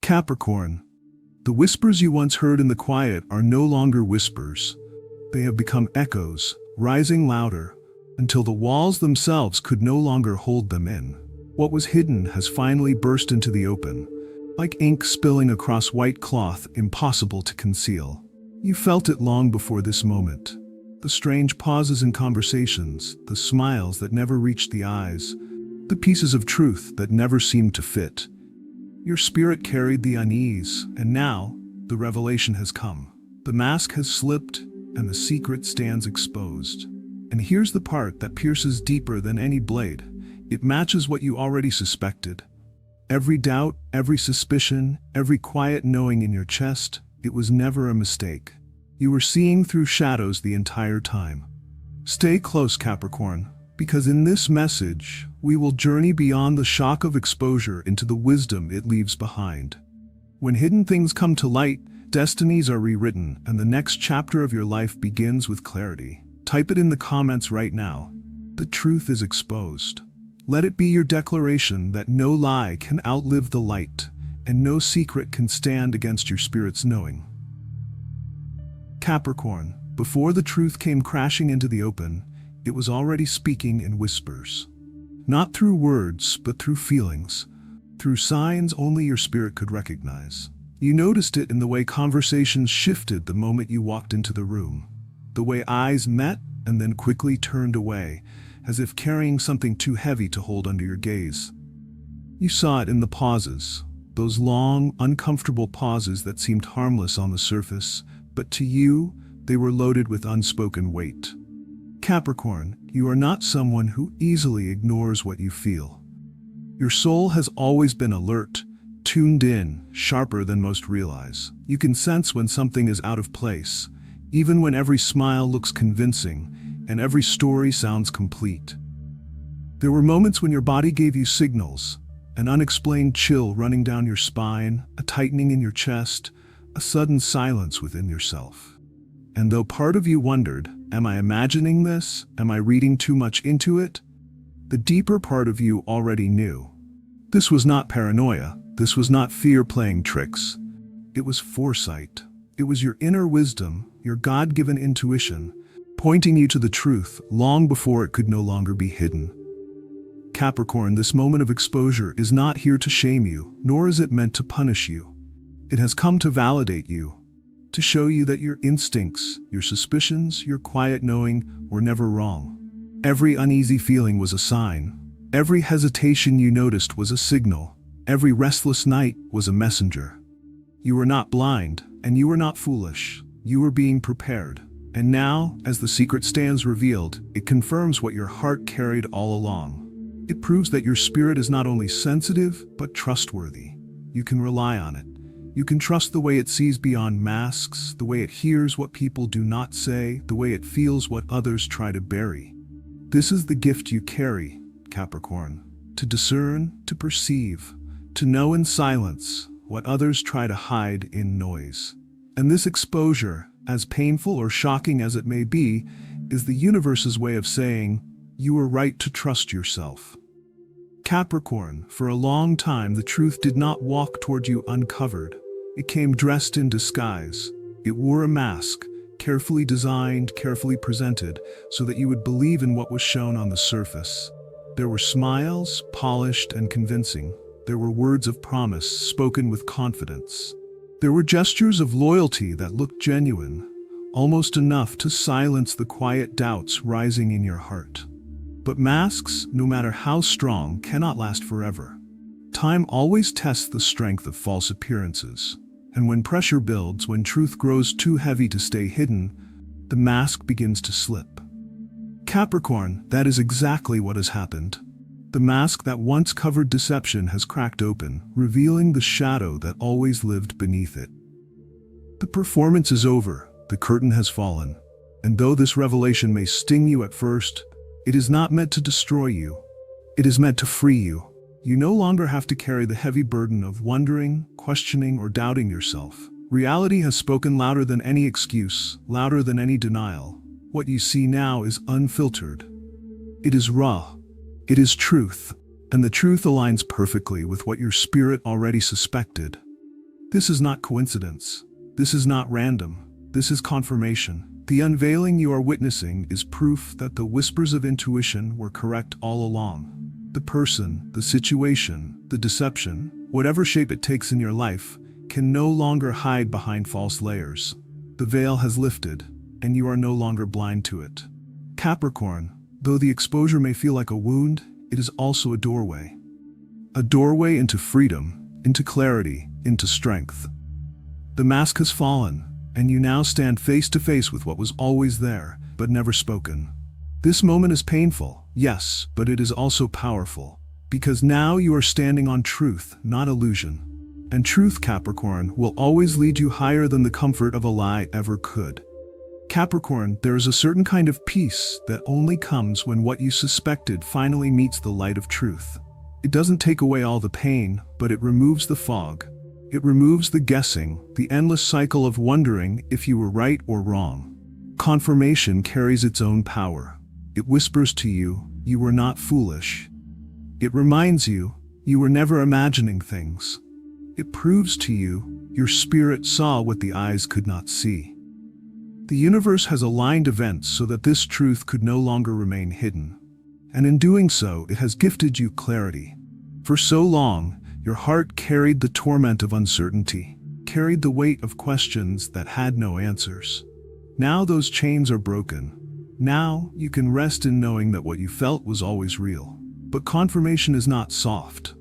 Capricorn, the whispers you once heard in the quiet are no longer whispers. They have become echoes, rising louder, until the walls themselves could no longer hold them in. What was hidden has finally burst into the open, like ink spilling across white cloth, impossible to conceal. You felt it long before this moment. The strange pauses in conversations, the smiles that never reached the eyes, the pieces of truth that never seemed to fit. Your spirit carried the unease, and now the revelation has come. The mask has slipped, and the secret stands exposed. And here's the part that pierces deeper than any blade. It matches what you already suspected. Every doubt, every suspicion, every quiet knowing in your chest, it was never a mistake. You were seeing through shadows the entire time. Stay close, Capricorn, because in this message, we will journey beyond the shock of exposure into the wisdom it leaves behind. When hidden things come to light, destinies are rewritten, and the next chapter of your life begins with clarity. Type it in the comments right now. The truth is exposed. Let it be your declaration that no lie can outlive the light, and no secret can stand against your spirit's knowing. Capricorn, before the truth came crashing into the open, it was already speaking in whispers. Not through words, but through feelings, through signs only your spirit could recognize. You noticed it in the way conversations shifted the moment you walked into the room. The way eyes met and then quickly turned away, as if carrying something too heavy to hold under your gaze. You saw it in the pauses, those long, uncomfortable pauses that seemed harmless on the surface, but to you, they were loaded with unspoken weight. Capricorn, you are not someone who easily ignores what you feel. Your soul has always been alert, tuned in, sharper than most realize. You can sense when something is out of place, even when every smile looks convincing and every story sounds complete. There were moments when your body gave you signals, an unexplained chill running down your spine, a tightening in your chest, a sudden silence within yourself. And though part of you wondered, am I imagining this? Am I reading too much into it? The deeper part of you already knew. This was not paranoia. This was not fear playing tricks. It was foresight. It was your inner wisdom, your God-given intuition, pointing you to the truth long before it could no longer be hidden. Capricorn, this moment of exposure is not here to shame you, nor is it meant to punish you. It has come to validate you, to show you that your instincts, your suspicions, your quiet knowing were never wrong. Every uneasy feeling was a sign. Every hesitation you noticed was a signal. Every restless night was a messenger. You were not blind, and you were not foolish. You were being prepared. And now, as the secret stands revealed, it confirms what your heart carried all along. It proves that your spirit is not only sensitive, but trustworthy. You can rely on it. You can trust the way it sees beyond masks, the way it hears what people do not say, the way it feels what others try to bury. This is the gift you carry, Capricorn, to discern, to perceive, to know in silence what others try to hide in noise. And this exposure, as painful or shocking as it may be, is the universe's way of saying, you were right to trust yourself. Capricorn, for a long time the truth did not walk toward you uncovered. It came dressed in disguise. It wore a mask, carefully designed, carefully presented, so that you would believe in what was shown on the surface. There were smiles, polished and convincing. There were words of promise, spoken with confidence. There were gestures of loyalty that looked genuine, almost enough to silence the quiet doubts rising in your heart. But masks, no matter how strong, cannot last forever. Time always tests the strength of false appearances. And when pressure builds, when truth grows too heavy to stay hidden, the mask begins to slip. Capricorn, that is exactly what has happened. The mask that once covered deception has cracked open, revealing the shadow that always lived beneath it. The performance is over, the curtain has fallen. And though this revelation may sting you at first, it is not meant to destroy you. It is meant to free you. You no longer have to carry the heavy burden of wondering, questioning, or doubting yourself. Reality has spoken louder than any excuse, louder than any denial. What you see now is unfiltered. It is raw. It is truth. And the truth aligns perfectly with what your spirit already suspected. This is not coincidence. This is not random. This is confirmation. The unveiling you are witnessing is proof that the whispers of intuition were correct all along. The person, the situation, the deception, whatever shape it takes in your life, can no longer hide behind false layers. The veil has lifted, and you are no longer blind to it. Capricorn, though the exposure may feel like a wound, it is also a doorway. A doorway into freedom, into clarity, into strength. The mask has fallen, and you now stand face to face with what was always there, but never spoken. This moment is painful, yes, but it is also powerful, because now you are standing on truth, not illusion. And truth, Capricorn, will always lead you higher than the comfort of a lie ever could. Capricorn, there is a certain kind of peace that only comes when what you suspected finally meets the light of truth. It doesn't take away all the pain, but it removes the fog. It removes the guessing, the endless cycle of wondering if you were right or wrong. Confirmation carries its own power. It whispers to you, you were not foolish. It reminds you, you were never imagining things. It proves to you, your spirit saw what the eyes could not see. The universe has aligned events so that this truth could no longer remain hidden. And in doing so, it has gifted you clarity. For so long, your heart carried the torment of uncertainty, carried the weight of questions that had no answers. Now those chains are broken. Now you can rest in knowing that what you felt was always real. But confirmation is not soft.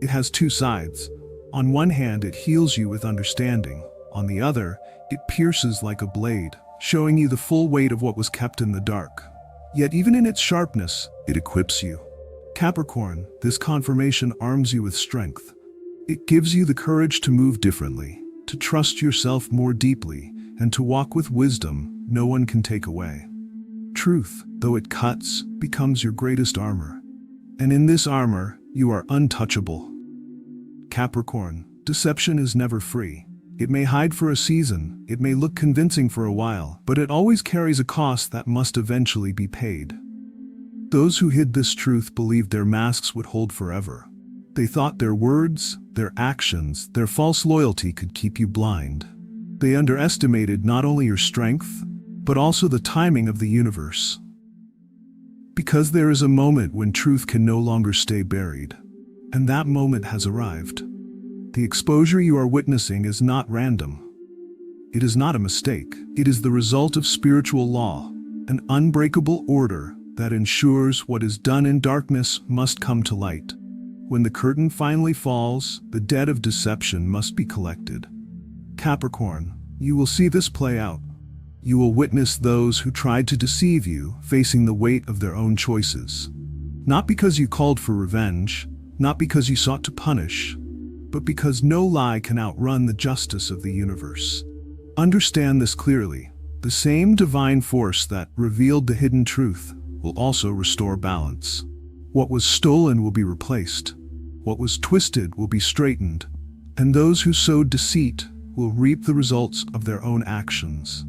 It has two sides. On one hand, it heals you with understanding. On the other, it pierces like a blade, showing you the full weight of what was kept in the dark. Yet even in its sharpness, it equips you. Capricorn, this confirmation arms you with strength. It gives you the courage to move differently, to trust yourself more deeply, and to walk with wisdom no one can take away. Truth, though it cuts, becomes your greatest armor. And in this armor, you are untouchable. Capricorn, deception is never free. It may hide for a season, it may look convincing for a while, but it always carries a cost that must eventually be paid. Those who hid this truth believed their masks would hold forever. They thought their words, their actions, their false loyalty could keep you blind. They underestimated not only your strength, but also the timing of the universe. Because there is a moment when truth can no longer stay buried. And that moment has arrived. The exposure you are witnessing is not random. It is not a mistake. It is the result of spiritual law, an unbreakable order that ensures what is done in darkness must come to light. When the curtain finally falls, the debt of deception must be collected. Capricorn, you will see this play out. You will witness those who tried to deceive you facing the weight of their own choices. Not because you called for revenge, not because you sought to punish, but because no lie can outrun the justice of the universe. Understand this clearly. The same divine force that revealed the hidden truth will also restore balance. What was stolen will be replaced. What was twisted will be straightened. And those who sowed deceit will reap the results of their own actions.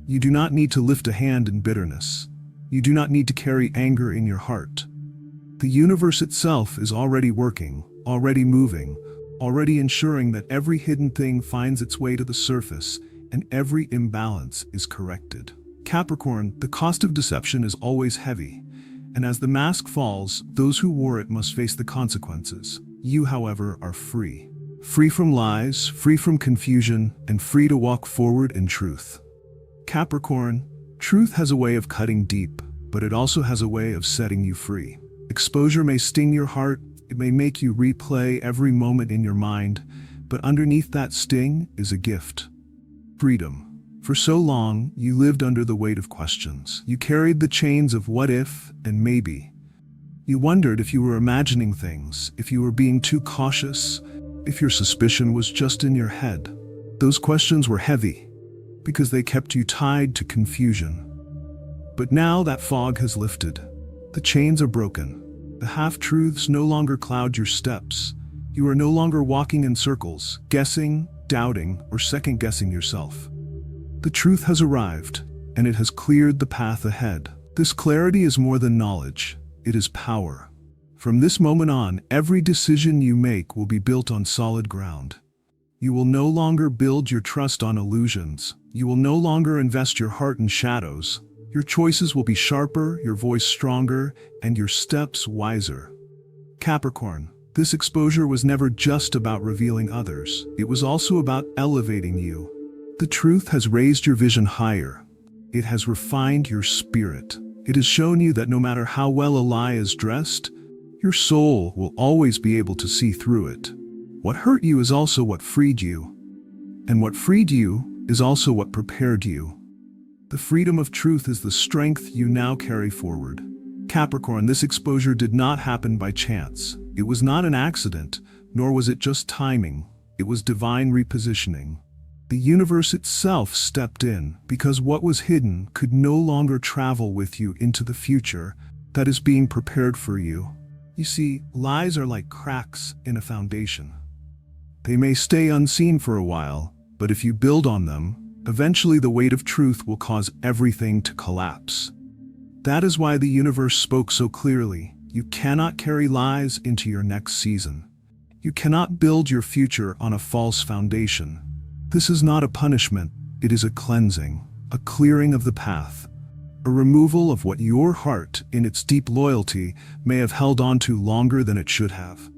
You do not need to lift a hand in bitterness. You do not need to carry anger in your heart. The universe itself is already working, already moving, already ensuring that every hidden thing finds its way to the surface and every imbalance is corrected. Capricorn, the cost of deception is always heavy, and as the mask falls, those who wore it must face the consequences. You, however, are free. Free from lies, free from confusion, and free to walk forward in truth. Capricorn, truth has a way of cutting deep, but it also has a way of setting you free. Exposure may sting your heart, it may make you replay every moment in your mind, but underneath that sting is a gift. Freedom. For so long, you lived under the weight of questions. You carried the chains of what if and maybe. You wondered if you were imagining things, if you were being too cautious, if your suspicion was just in your head. Those questions were heavy, because they kept you tied to confusion. But now that fog has lifted. The chains are broken. The half-truths no longer cloud your steps. You are no longer walking in circles, guessing, doubting, or second-guessing yourself. The truth has arrived, and it has cleared the path ahead. This clarity is more than knowledge. It is power. From this moment on, every decision you make will be built on solid ground. You will no longer build your trust on illusions. You will no longer invest your heart in shadows. Your choices will be sharper, your voice stronger, and your steps wiser. Capricorn, this exposure was never just about revealing others. It was also about elevating you. The truth has raised your vision higher. It has refined your spirit. It has shown you that no matter how well a lie is dressed, your soul will always be able to see through it. What hurt you is also what freed you. And what freed you is also what prepared you. The freedom of truth is the strength you now carry forward. Capricorn, this exposure did not happen by chance. It was not an accident, nor was it just timing. It was divine repositioning. The universe itself stepped in because what was hidden could no longer travel with you into the future that is being prepared for you. You see, lies are like cracks in a foundation. They may stay unseen for a while, but if you build on them, eventually the weight of truth will cause everything to collapse. That is why the universe spoke so clearly. You cannot carry lies into your next season. You cannot build your future on a false foundation. This is not a punishment, it is a cleansing, a clearing of the path, a removal of what your heart, in its deep loyalty, may have held on to longer than it should have.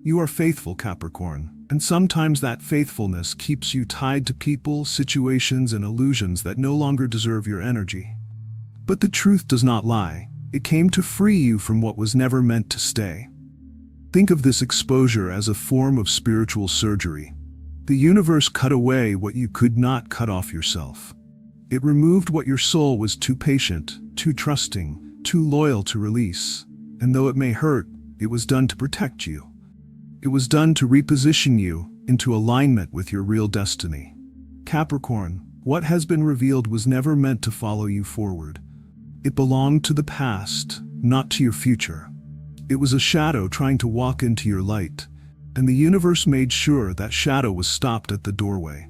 You are faithful, Capricorn, and sometimes that faithfulness keeps you tied to people, situations, and illusions that no longer deserve your energy. But the truth does not lie. It came to free you from what was never meant to stay. Think of this exposure as a form of spiritual surgery. The universe cut away what you could not cut off yourself. It removed what your soul was too patient, too trusting, too loyal to release. And though it may hurt, it was done to protect you. It was done to reposition you into alignment with your real destiny. Capricorn, what has been revealed was never meant to follow you forward. It belonged to the past, not to your future. It was a shadow trying to walk into your light, and the universe made sure that shadow was stopped at the doorway.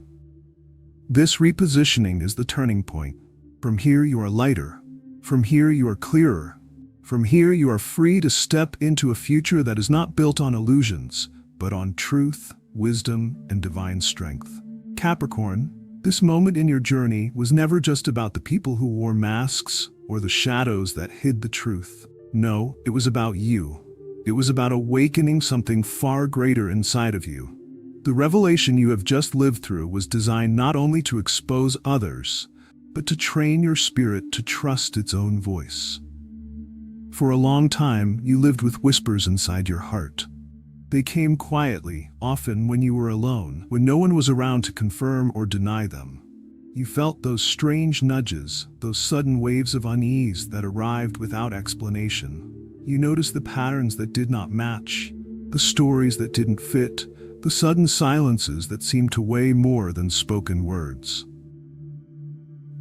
This repositioning is the turning point. From here you are lighter. From here you are clearer. From here you are free to step into a future that is not built on illusions, but on truth, wisdom, and divine strength. Capricorn, this moment in your journey was never just about the people who wore masks or the shadows that hid the truth. No, it was about you. It was about awakening something far greater inside of you. The revelation you have just lived through was designed not only to expose others, but to train your spirit to trust its own voice. For a long time, you lived with whispers inside your heart. They came quietly, often when you were alone, when no one was around to confirm or deny them. You felt those strange nudges, those sudden waves of unease that arrived without explanation. You noticed the patterns that did not match, the stories that didn't fit, the sudden silences that seemed to weigh more than spoken words.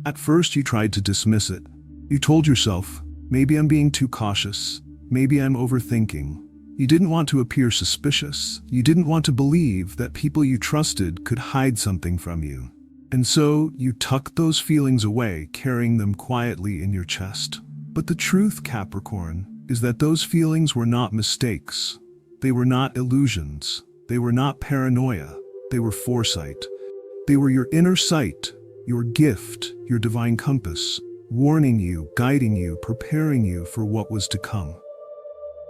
At first you tried to dismiss it. You told yourself, maybe I'm being too cautious, maybe I'm overthinking. You didn't want to appear suspicious. You didn't want to believe that people you trusted could hide something from you. And so you tucked those feelings away, carrying them quietly in your chest. But the truth, Capricorn, is that those feelings were not mistakes. They were not illusions. They were not paranoia. They were foresight. They were your inner sight, your gift, your divine compass, warning you, guiding you, preparing you for what was to come.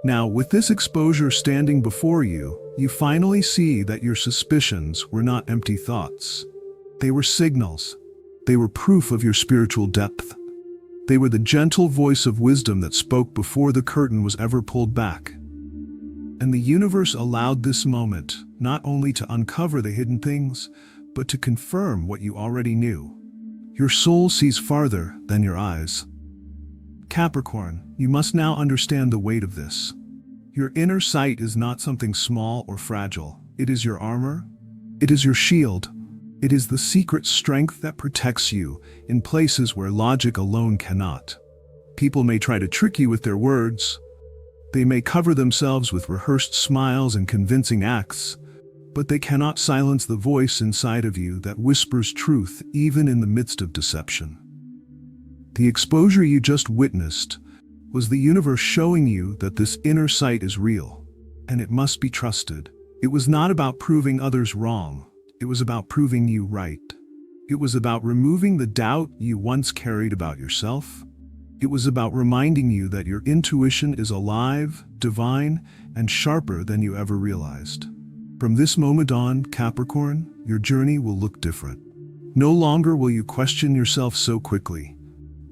Now, with this exposure standing before you, you finally see that your suspicions were not empty thoughts. They were signals. They were proof of your spiritual depth. They were the gentle voice of wisdom that spoke before the curtain was ever pulled back. And the universe allowed this moment not only to uncover the hidden things, but to confirm what you already knew. Your soul sees farther than your eyes. Capricorn, you must now understand the weight of this. Your inner sight is not something small or fragile. It is your armor. It is your shield. It is the secret strength that protects you in places where logic alone cannot. People may try to trick you with their words. They may cover themselves with rehearsed smiles and convincing acts, but they cannot silence the voice inside of you that whispers truth even in the midst of deception. The exposure you just witnessed was the universe showing you that this inner sight is real, and it must be trusted. It was not about proving others wrong. It was about proving you right. It was about removing the doubt you once carried about yourself. It was about reminding you that your intuition is alive, divine, and sharper than you ever realized. From this moment on, Capricorn, your journey will look different. No longer will you question yourself so quickly.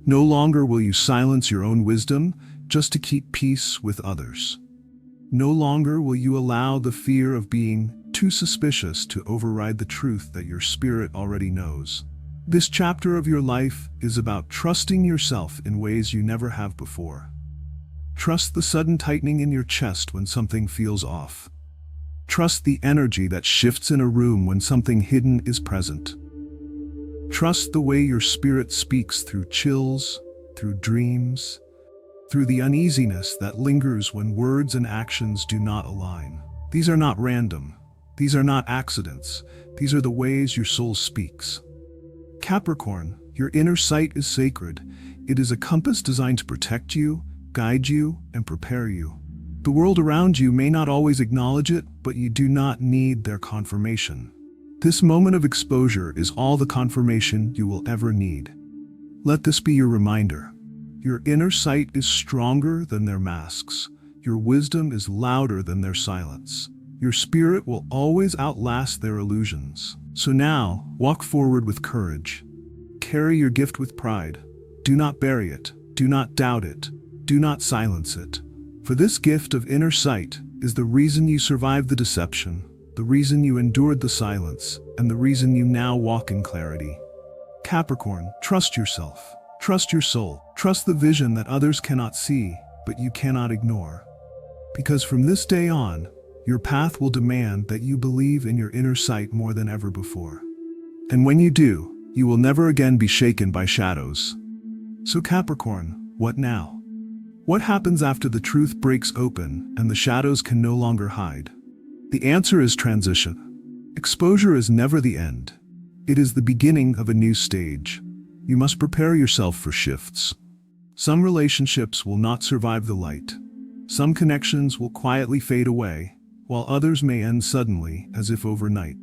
No longer will you silence your own wisdom just to keep peace with others. No longer will you allow the fear of being too suspicious to override the truth that your spirit already knows. This chapter of your life is about trusting yourself in ways you never have before. Trust the sudden tightening in your chest when something feels off. Trust the energy that shifts in a room when something hidden is present. Trust the way your spirit speaks through chills, through dreams, through the uneasiness that lingers when words and actions do not align. These are not random. These are not accidents. These are the ways your soul speaks. Capricorn, your inner sight is sacred. It is a compass designed to protect you, guide you, and prepare you. The world around you may not always acknowledge it, but you do not need their confirmation. This moment of exposure is all the confirmation you will ever need. Let this be your reminder. Your inner sight is stronger than their masks. Your wisdom is louder than their silence. Your spirit will always outlast their illusions. So now, walk forward with courage. Carry your gift with pride. Do not bury it. Do not doubt it. Do not silence it. For this gift of inner sight is the reason you survived the deception, the reason you endured the silence, and the reason you now walk in clarity. Capricorn, trust yourself. Trust your soul. Trust the vision that others cannot see, but you cannot ignore. Because from this day on, your path will demand that you believe in your inner sight more than ever before. And when you do, you will never again be shaken by shadows. So Capricorn, what now? What happens after the truth breaks open and the shadows can no longer hide? The answer is transition. Exposure is never the end. It is the beginning of a new stage. You must prepare yourself for shifts. Some relationships will not survive the light. Some connections will quietly fade away, while others may end suddenly, as if overnight.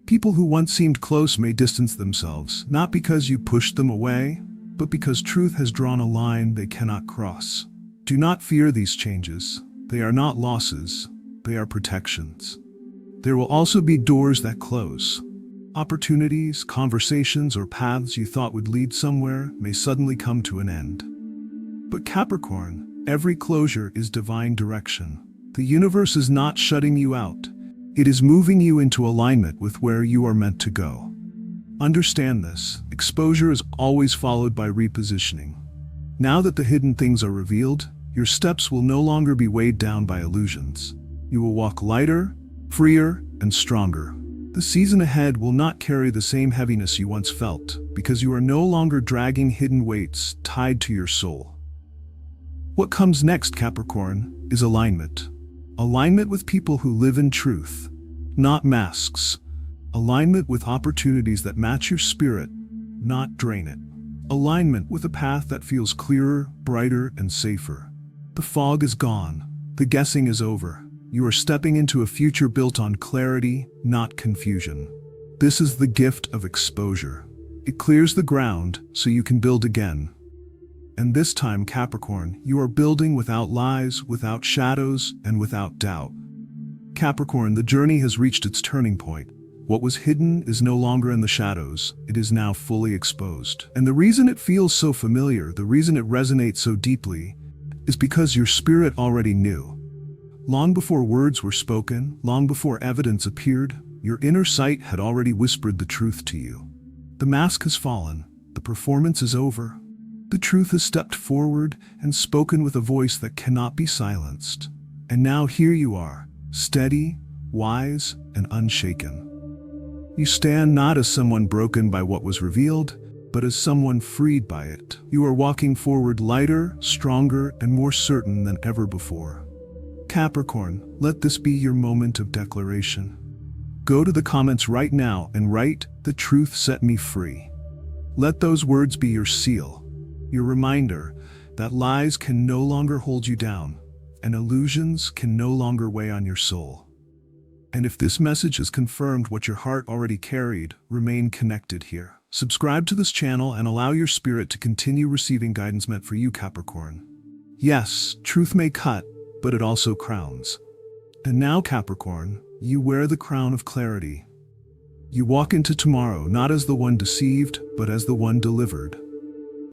People who once seemed close may distance themselves, not because you pushed them away, but because truth has drawn a line they cannot cross. Do not fear these changes. They are not losses, they are protections. There will also be doors that close. Opportunities, conversations, or paths you thought would lead somewhere may suddenly come to an end. But Capricorn, every closure is divine direction. The universe is not shutting you out. It is moving you into alignment with where you are meant to go. Understand this. Exposure is always followed by repositioning. Now that the hidden things are revealed, your steps will no longer be weighed down by illusions. You will walk lighter, freer, and stronger. The season ahead will not carry the same heaviness you once felt, because you are no longer dragging hidden weights tied to your soul. What comes next, Capricorn, is alignment. Alignment with people who live in truth, not masks. Alignment with opportunities that match your spirit, not drain it. Alignment with a path that feels clearer, brighter, and safer. The fog is gone. The guessing is over. You are stepping into a future built on clarity, not confusion. This is the gift of exposure. It clears the ground so you can build again. And this time, Capricorn, you are building without lies, without shadows, and without doubt. Capricorn, the journey has reached its turning point. What was hidden is no longer in the shadows. It is now fully exposed. And the reason it feels so familiar, the reason it resonates so deeply, is because your spirit already knew. Long before words were spoken, long before evidence appeared, your inner sight had already whispered the truth to you. The mask has fallen. The performance is over. The truth has stepped forward and spoken with a voice that cannot be silenced. And now here you are, steady, wise, and unshaken. You stand not as someone broken by what was revealed, but as someone freed by it. You are walking forward lighter, stronger, and more certain than ever before. Capricorn, let this be your moment of declaration. Go to the comments right now and write, "The truth set me free." Let those words be your seal, your reminder that lies can no longer hold you down, and illusions can no longer weigh on your soul. And if this message has confirmed what your heart already carried, remain connected here. Subscribe to this channel and allow your spirit to continue receiving guidance meant for you, Capricorn. Yes, truth may cut, but it also crowns. And now, Capricorn, you wear the crown of clarity. You walk into tomorrow not as the one deceived, but as the one delivered.